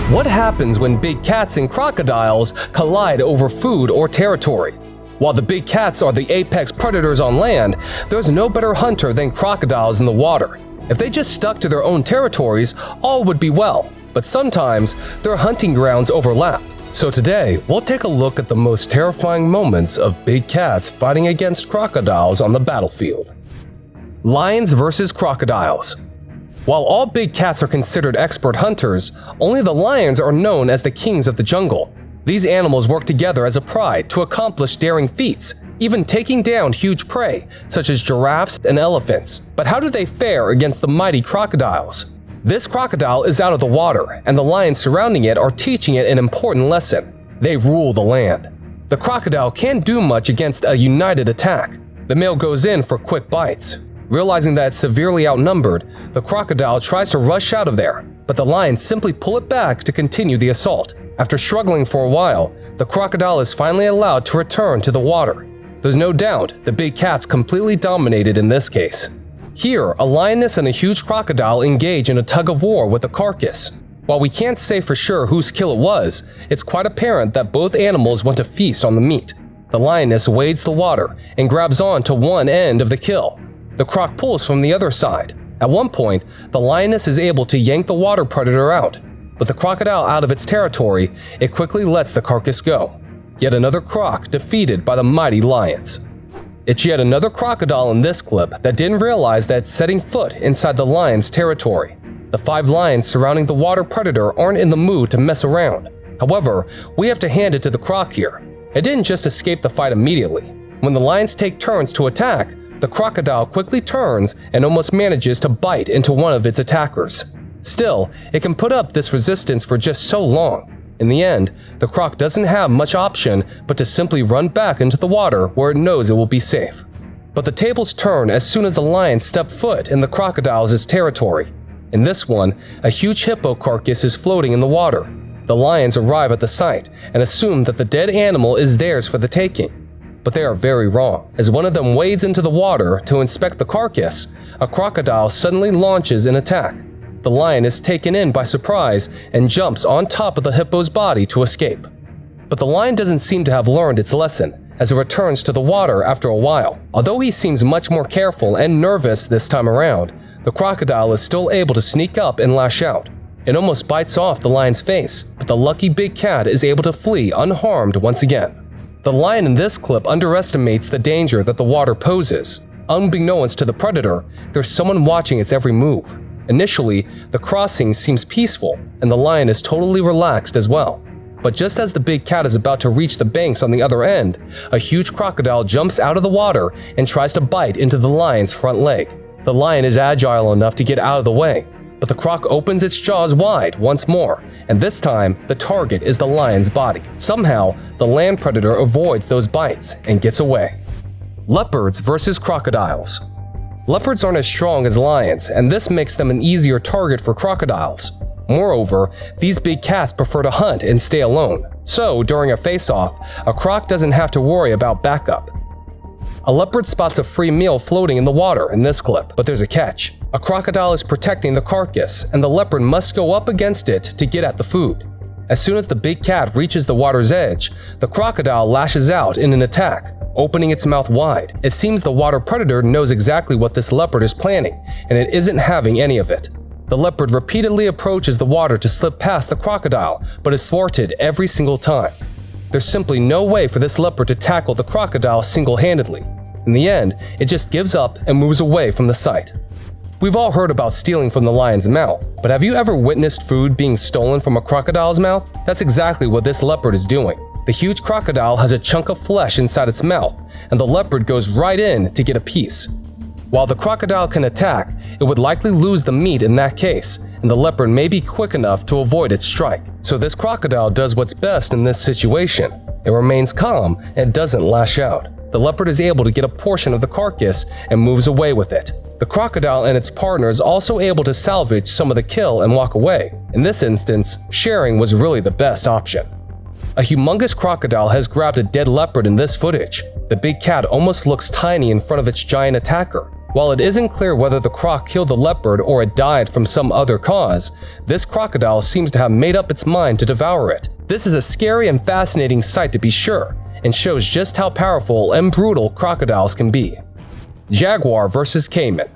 What happens when big cats and crocodiles collide over food or territory? While the big cats are the apex predators on land, there's no better hunter than crocodiles in the water. If they just stuck to their own territories, all would be well, but sometimes their hunting grounds overlap. So today, we'll take a look at the most terrifying moments of big cats fighting against crocodiles on the battlefield. Lions versus crocodiles. While all big cats are considered expert hunters, only the lions are known as the kings of the jungle. These animals work together as a pride to accomplish daring feats, even taking down huge prey, such as giraffes and elephants. But how do they fare against the mighty crocodiles? This crocodile is out of the water, and the lions surrounding it are teaching it an important lesson. They rule the land. The crocodile can't do much against a united attack. The male goes in for quick bites. Realizing that it's severely outnumbered, the crocodile tries to rush out of there, but the lions simply pull it back to continue the assault. After struggling for a while, the crocodile is finally allowed to return to the water. There's no doubt the big cats completely dominated in this case. Here, a lioness and a huge crocodile engage in a tug-of-war with the carcass. While we can't say for sure whose kill it was, it's quite apparent that both animals want to feast on the meat. The lioness wades the water and grabs on to one end of the kill. The croc pulls from the other side. At one point, the lioness is able to yank the water predator out. With the crocodile out of its territory, it quickly lets the carcass go. Yet another croc defeated by the mighty lions. It's yet another crocodile in this clip that didn't realize that it's setting foot inside the lion's territory. The 5 lions surrounding the water predator aren't in the mood to mess around. However, we have to hand it to the croc here. It didn't just escape the fight immediately. When the lions take turns to attack, the crocodile quickly turns and almost manages to bite into one of its attackers. Still, it can put up this resistance for just so long. In the end, the croc doesn't have much option but to simply run back into the water where it knows it will be safe. But the tables turn as soon as the lions step foot in the crocodile's territory. In this one, a huge hippo carcass is floating in the water. The lions arrive at the site and assume that the dead animal is theirs for the taking. But they are very wrong. As one of them wades into the water to inspect the carcass, a crocodile suddenly launches an attack. The lion is taken in by surprise and jumps on top of the hippo's body to escape. But the lion doesn't seem to have learned its lesson, as it returns to the water after a while. Although he seems much more careful and nervous this time around, the crocodile is still able to sneak up and lash out. It almost bites off the lion's face, but the lucky big cat is able to flee unharmed once again. The lion in this clip underestimates the danger that the water poses. Unbeknownst to the predator, there's someone watching its every move. Initially, the crossing seems peaceful, and the lion is totally relaxed as well. But just as the big cat is about to reach the banks on the other end, a huge crocodile jumps out of the water and tries to bite into the lion's front leg. The lion is agile enough to get out of the way, but the croc opens its jaws wide once more, and this time, the target is the lion's body. Somehow, the land predator avoids those bites and gets away. Leopards versus crocodiles. Leopards aren't as strong as lions, and this makes them an easier target for crocodiles. Moreover, these big cats prefer to hunt and stay alone, so during a face-off, a croc doesn't have to worry about backup. A leopard spots a free meal floating in the water in this clip, but there's a catch. A crocodile is protecting the carcass, and the leopard must go up against it to get at the food. As soon as the big cat reaches the water's edge, the crocodile lashes out in an attack, opening its mouth wide. It seems the water predator knows exactly what this leopard is planning, and it isn't having any of it. The leopard repeatedly approaches the water to slip past the crocodile, but is thwarted every single time. There's simply no way for this leopard to tackle the crocodile single-handedly. In the end, it just gives up and moves away from the site. We've all heard about stealing from the lion's mouth, but have you ever witnessed food being stolen from a crocodile's mouth? That's exactly what this leopard is doing. The huge crocodile has a chunk of flesh inside its mouth, and the leopard goes right in to get a piece. While the crocodile can attack, it would likely lose the meat in that case, and the leopard may be quick enough to avoid its strike. So this crocodile does what's best in this situation. It remains calm and doesn't lash out. The leopard is able to get a portion of the carcass and moves away with it. The crocodile and its partner is also able to salvage some of the kill and walk away. In this instance, sharing was really the best option. A humongous crocodile has grabbed a dead leopard in this footage. The big cat almost looks tiny in front of its giant attacker. While it isn't clear whether the croc killed the leopard or it died from some other cause, this crocodile seems to have made up its mind to devour it. This is a scary and fascinating sight to be sure, and shows just how powerful and brutal crocodiles can be. Jaguar versus Cayman.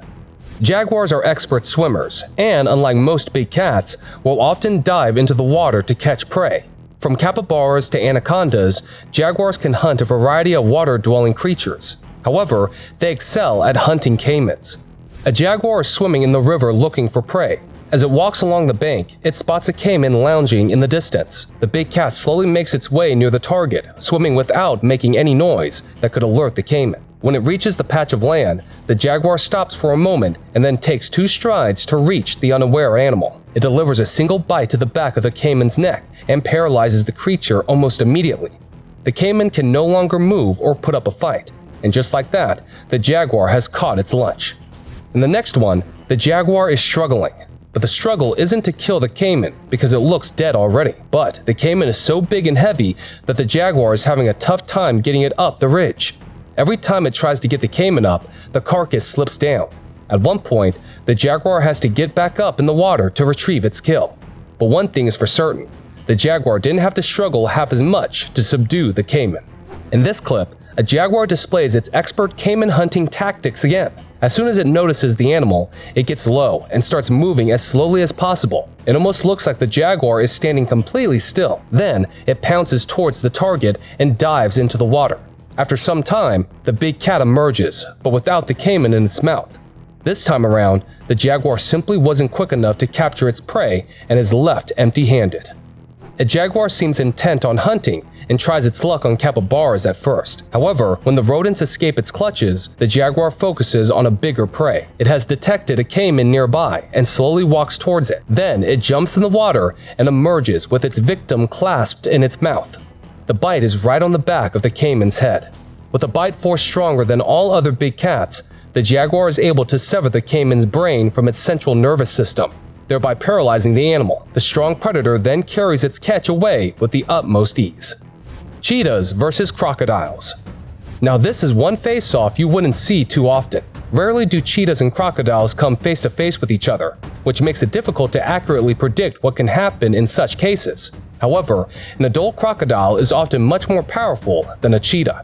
Jaguars are expert swimmers, and unlike most big cats, will often dive into the water to catch prey. From capybaras to anacondas, jaguars can hunt a variety of water-dwelling creatures. However, they excel at hunting caimans. A jaguar is swimming in the river looking for prey. As it walks along the bank, it spots a caiman lounging in the distance. The big cat slowly makes its way near the target, swimming without making any noise that could alert the caiman. When it reaches the patch of land, the jaguar stops for a moment and then takes 2 strides to reach the unaware animal. It delivers a single bite to the back of the caiman's neck and paralyzes the creature almost immediately. The caiman can no longer move or put up a fight, and just like that, the jaguar has caught its lunch. In the next one, the jaguar is struggling. But the struggle isn't to kill the caiman because it looks dead already. But the caiman is so big and heavy that the jaguar is having a tough time getting it up the ridge. Every time it tries to get the caiman up, the carcass slips down. At one point, the jaguar has to get back up in the water to retrieve its kill. But one thing is for certain, the jaguar didn't have to struggle half as much to subdue the caiman. In this clip, a jaguar displays its expert caiman hunting tactics again. As soon as it notices the animal, it gets low and starts moving as slowly as possible. It almost looks like the jaguar is standing completely still. Then, it pounces towards the target and dives into the water. After some time, the big cat emerges, but without the caiman in its mouth. This time around, the jaguar simply wasn't quick enough to capture its prey and is left empty-handed. A jaguar seems intent on hunting and tries its luck on capybaras at first. However, when the rodents escape its clutches, the jaguar focuses on a bigger prey. It has detected a caiman nearby and slowly walks towards it. Then it jumps in the water and emerges with its victim clasped in its mouth. The bite is right on the back of the caiman's head. With a bite force stronger than all other big cats, the jaguar is able to sever the caiman's brain from its central nervous system, thereby paralyzing the animal. The strong predator then carries its catch away with the utmost ease. Cheetahs versus crocodiles. Now this is one face-off you wouldn't see too often. Rarely do cheetahs and crocodiles come face-to-face with each other, which makes it difficult to accurately predict what can happen in such cases. However, an adult crocodile is often much more powerful than a cheetah.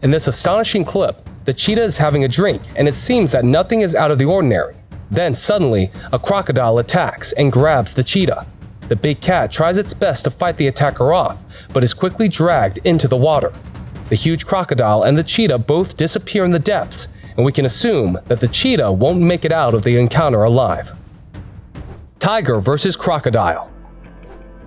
In this astonishing clip, the cheetah is having a drink, and it seems that nothing is out of the ordinary. Then suddenly, a crocodile attacks and grabs the cheetah. The big cat tries its best to fight the attacker off, but is quickly dragged into the water. The huge crocodile and the cheetah both disappear in the depths, and we can assume that the cheetah won't make it out of the encounter alive. Tiger versus crocodile.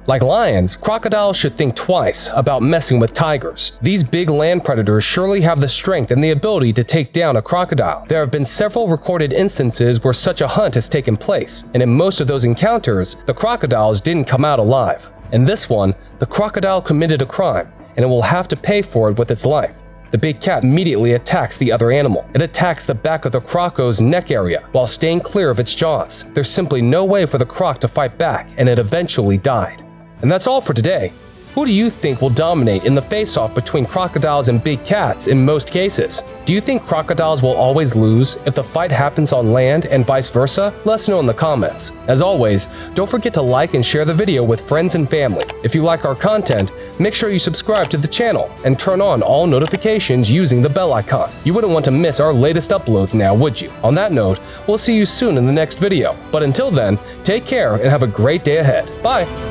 Like lions, crocodiles should think twice about messing with tigers. These big land predators surely have the strength and the ability to take down a crocodile. There have been several recorded instances where such a hunt has taken place, and in most of those encounters, the crocodiles didn't come out alive. In this one, the crocodile committed a crime, and it will have to pay for it with its life. The big cat immediately attacks the other animal. It attacks the back of the croco's neck area while staying clear of its jaws. There's simply no way for the croc to fight back, and it eventually died. And that's all for today. Who do you think will dominate in the face-off between crocodiles and big cats in most cases? Do you think crocodiles will always lose if the fight happens on land and vice versa? Let us know in the comments. As always, don't forget to like and share the video with friends and family. If you like our content, make sure you subscribe to the channel and turn on all notifications using the bell icon. You wouldn't want to miss our latest uploads now, would you? On that note, we'll see you soon in the next video. But until then, take care and have a great day ahead. Bye!